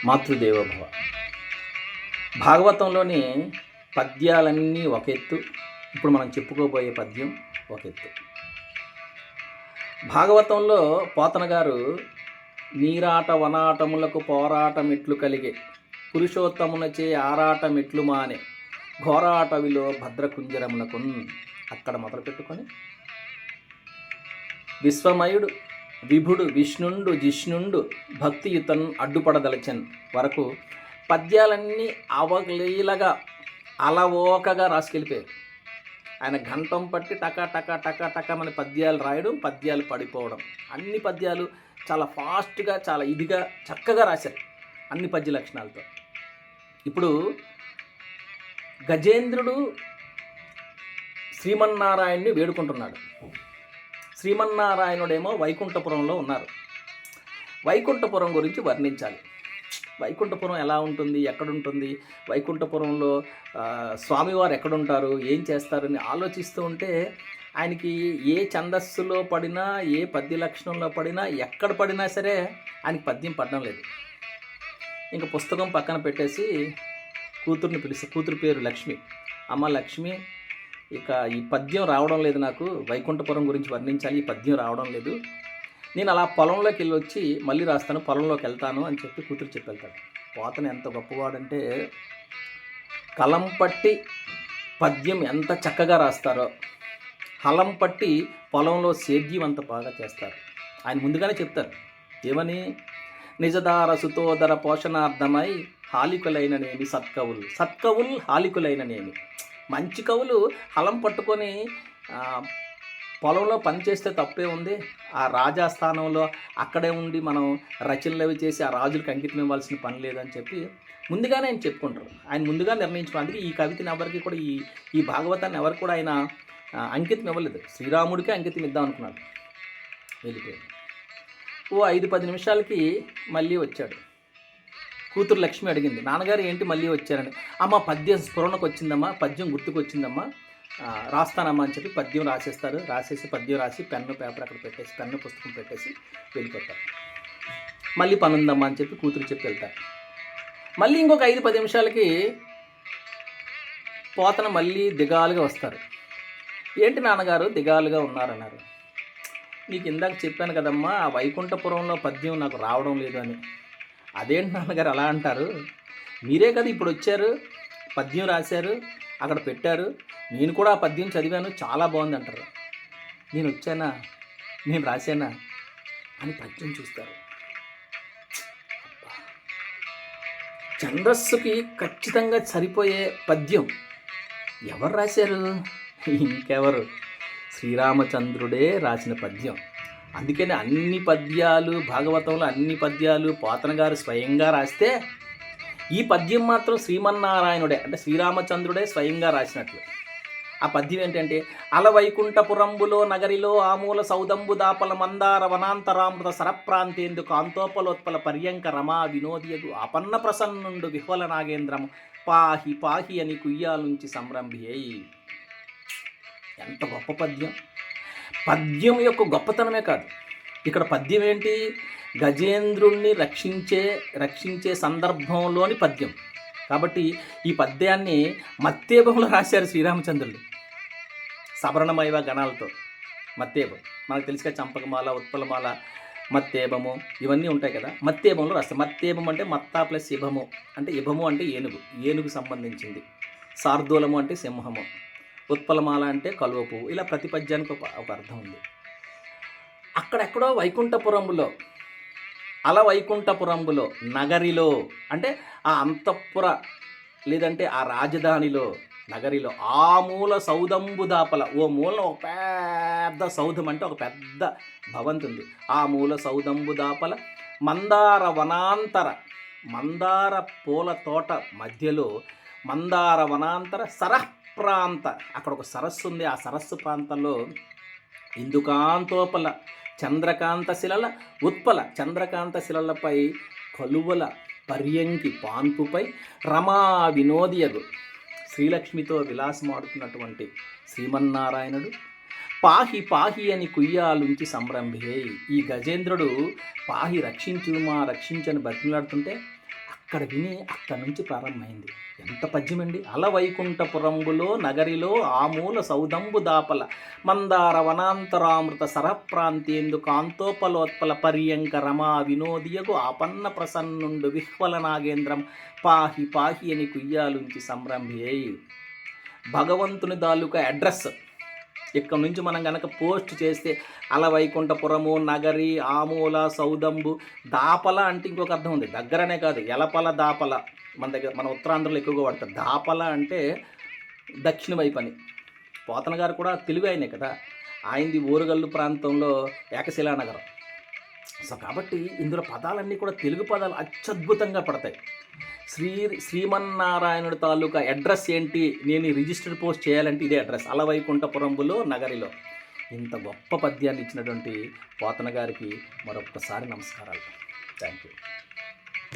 మాతృదేవోభవ. భాగవతంలోని పద్యాలన్నీ ఒక ఎత్తు, ఇప్పుడు మనం చెప్పుకోబోయే పద్యం ఒక ఎత్తు. భాగవతంలో పోతన గారు నీరాట వనాటములకు పోరాటమిట్లు కలిగే, పురుషోత్తమునచే ఆరాటమిట్లు మానే, ఘోరాటవిలో భద్రకుంజరమునకు అక్కడ మొదలుపెట్టుకొని విశ్వమయుడు విభుడు విష్ణుండు జిష్ణుండు భక్తియుతన్ అడ్డుపడదలచన్ వరకు పద్యాలన్నీ అవలీలగా అలవోకగా రాసుకెళ్ళిపోయారు. ఆయన గంటం పట్టి టకా టకా టకా టకా మన పద్యాలు రాయడం, పద్యాలు పడిపోవడం, అన్ని పద్యాలు చాలా ఫాస్ట్గా చాలా ఇదిగా చక్కగా రాశారు అన్ని పద్య లక్షణాలతో. ఇప్పుడు గజేంద్రుడు శ్రీమన్నారాయణ్ణి వేడుకుంటున్నాడు. శ్రీమన్నారాయణుడేమో వైకుంఠపురంలో ఉన్నారు. వైకుంఠపురం గురించి వర్ణించాలి. వైకుంఠపురం ఎలా ఉంటుంది, ఎక్కడుంటుంది, వైకుంఠపురంలో స్వామివారు ఎక్కడుంటారు, ఏం చేస్తారని ఆలోచిస్తూ ఉంటే ఆయనకి ఏ ఛందస్సులో పడినా, ఏ పద్య లక్షణంలో పడినా, ఎక్కడ పడినా సరే ఆయనకి పద్యం పడడం లేదు. ఇంకా పుస్తకం పక్కన పెట్టేసి కూతుర్ని పిలిచి, కూతురు పేరు లక్ష్మి, అమ్మ లక్ష్మి, ఇక ఈ పద్యం రావడం లేదు, నాకు వైకుంఠపురం గురించి వర్ణించాలి, ఈ పద్యం రావడం లేదు, నేను అలా పొలంలోకి వెళ్ళి వచ్చి మళ్ళీ రాస్తాను, పొలంలోకి వెళ్తాను అని చెప్పి కూతురు చెప్పి వెళ్తాడు. పోతన ఎంత గొప్పవాడంటే కలం పట్టి పద్యం ఎంత చక్కగా రాస్తారో, హలం పట్టి పొలంలో సేద్యం అంత బాగా చేస్తారు. ఆయన ముందుగానే చెప్తారు ఏమని, నిజదార సుతోదర పోషణార్థమై హాలికులైననేమి సత్కవులు, సత్కవులు హాలికులైననేమి. మంచి కవులు హలం పట్టుకొని పొలంలో పనిచేస్తే తప్పే ఉంది, ఆ రాజాస్థానంలో అక్కడే ఉండి మనం రచనలు అవి చేసి ఆ రాజులకు అంకితం ఇవ్వాల్సిన పని లేదని చెప్పి ముందుగానే ఆయన చెప్పుకుంటారు. ఆయన ముందుగా నిర్ణయించుకోవడానికి ఈ కవితని ఎవరికి కూడా ఈ భాగవతాన్ని ఎవరికి కూడా ఆయన అంకితం ఇవ్వలేదు. శ్రీరాముడికే అంకితం ఇద్దాం అనుకున్నాడు. వెళ్ళిపోయాడు. ఓ 5-10 నిమిషాలకి మళ్ళీ వచ్చాడు. కూతురు లక్ష్మి అడిగింది, నాన్నగారు ఏంటి మళ్ళీ వచ్చారని. అమ్మ పద్యం స్ఫురణకు వచ్చిందమ్మా, పద్యం గుర్తుకు వచ్చిందమ్మా, రాస్తానమ్మా అని చెప్పి పద్యం రాసేస్తారు. రాసేసి పద్యం రాసి పెన్ను పేపర్ అక్కడ పెట్టేసి, పెన్ను పుస్తకం పెట్టేసి వెళ్ళిపోతారు. మళ్ళీ పని ఉందమ్మా అని చెప్పి కూతురు చెప్పి వెళ్తారు. మళ్ళీ ఇంకొక 5-10 నిమిషాలకి పోతన మళ్ళీ దిగాలుగా వస్తారు. ఏంటి నాన్నగారు దిగాలుగా ఉన్నారన్నారు. నీకు ఇందాక చెప్పాను కదమ్మా, ఆ వైకుంఠపురంలో పద్యం నాకు రావడం లేదు అని. అదేంటి నాన్నగారు అలా అంటారు, మీరే కదా ఇప్పుడు వచ్చారు, పద్యం రాశారు, అక్కడ పెట్టారు, నేను కూడా ఆ పద్యం చదివాను, చాలా బాగుంది అంటారు. నేను వచ్చానా, నేను రాశానా అని పద్యం చూస్తారు. ఛందస్సుకి ఖచ్చితంగా సరిపోయే పద్యం ఎవరు రాశారు, ఇంకెవరు, శ్రీరామచంద్రుడే రాసిన పద్యం. అందుకని అన్ని పద్యాలు భాగవతంలో అన్ని పద్యాలు పోతన గారు స్వయంగా రాస్తే ఈ పద్యం మాత్రం శ్రీమన్నారాయణుడే అంటే శ్రీరామచంద్రుడే స్వయంగా రాసినట్లు. ఆ పద్యం ఏంటంటే, అలవైకుంఠపురంబులో నగరిలో ఆమూల సౌదంబు దాపల మందార వనాంతరామృత సరప్రాంతేందు కాంతోపలోత్పల పర్యంక రమా వినోదియగు ఆపన్న ప్రసన్నుండు విహ్వల నాగేంద్రము పాహి పాహి అని కుయ్యాల నుంచి సంరంభి అయి. ఎంత గొప్ప పద్యం! పద్యం యొక్క గొప్పతనమే కాదు, ఇక్కడ పద్యం ఏంటి, గజేంద్రుణ్ణి రక్షించే సందర్భంలోని పద్యం. కాబట్టి ఈ పద్యాన్ని మత్తేబంలో రాశారు శ్రీరామచంద్రుడు, సవరణమైవ గణాలతో. మత్తేబం మనకు తెలుసుగా, చంపకమాల, ఉత్పలమాల, మత్తేబము ఇవన్నీ ఉంటాయి కదా. మత్తేబంలో రాస్తారు. మత్తేబం అంటే మత్తా ప్లస్ ఇభము, అంటే ఇభము అంటే ఏనుగు, ఏనుగు సంబంధించింది. శార్దూలము అంటే సింహము, ఉత్పలమాల అంటే కలువ పువ్వు. ఇలా ప్రతి పద్యానికి ఒక అర్థం ఉంది. అక్కడెక్కడో వైకుంఠపురంలో, వైకుంఠపురంలో నగరిలో అంటే ఆ అంతఃపుర లేదంటే ఆ రాజధానిలో, నగరిలో ఆ మూల సౌదంబు దాపల, ఓ మూల ఒక పెద్ద సౌధం అంటే ఒక పెద్ద భవంతి ఉంది. ఆ మూల సౌదంబు దాపల మందార వనాంతర, మందార పూల తోట మధ్యలో మందార వనాంతర సరఃప్రాంత, అక్కడ ఒక సరస్సు ఉంది. ఆ సరస్సు ప్రాంతంలో ఇందుకాంతోపల చంద్రకాంత శిలల ఉత్పల, చంద్రకాంత శిలలపై కలువల పర్యంకి పాన్పుపై రమా వినోదియగు, శ్రీలక్ష్మితో విలాసమాడుతున్నటువంటి శ్రీమన్నారాయణుడు పాహి పాహి అని కుయ్యాలుంచి సంరంభే. ఈ గజేంద్రుడు పాహి రక్షించు మా రక్షించని బతిమలాడుతుంటే అక్కడ విని అక్కడి నుంచి ప్రారంభమైంది. ఎంత పద్యమండి. అలవైకుంఠపురంబులో నగరిలో ఆమూల సౌదంబు దాపల మందార వనాంతరామృత సరప్రాంతేందు కాంతోపలోత్పల పర్యంక రమా వినోదియగు ఆపన్న ప్రసన్నుండు విహ్వల నాగేంద్రం పాహి పాహి అని కుయ్యాలుంచి సంరంభేయి. భగవంతుని తాలూకా అడ్రస్ ఇక్కడ నుంచి మనం కనుక పోస్ట్ చేస్తే అలవైకుంఠపురము నగరి ఆమూల సౌదంబు దాపల అంటే ఇంకొక అర్థం ఉంది. దగ్గరనే కాదు, ఎలపల దాపల మన దగ్గర మన ఉత్తరాంధ్రలో ఎక్కువగా వాడతారు. దాపల అంటే దక్షిణ వైపు అని. పోతన గారు కూడా తెలుగు ఆయనే కదా, ఆయనది ఓరుగల్లు ప్రాంతంలో ఏకశిలానగరం. సో కాబట్టి ఇందులో పదాలన్నీ కూడా తెలుగు పదాలు అత్యద్భుతంగా పడతాయి. శ్రీమన్నారాయణుడి తాలూకా అడ్రస్ ఏంటి, నేను రిజిస్టర్డ్ పోస్ట్ చేయాలంటే ఇదే అడ్రస్, అలవైకుంఠపురంబులో నగరిలో. ఇంత గొప్ప పద్యాన్ని ఇచ్చినటువంటి పోతన గారికి మరొక్కసారి నమస్కారాలు. Thank you.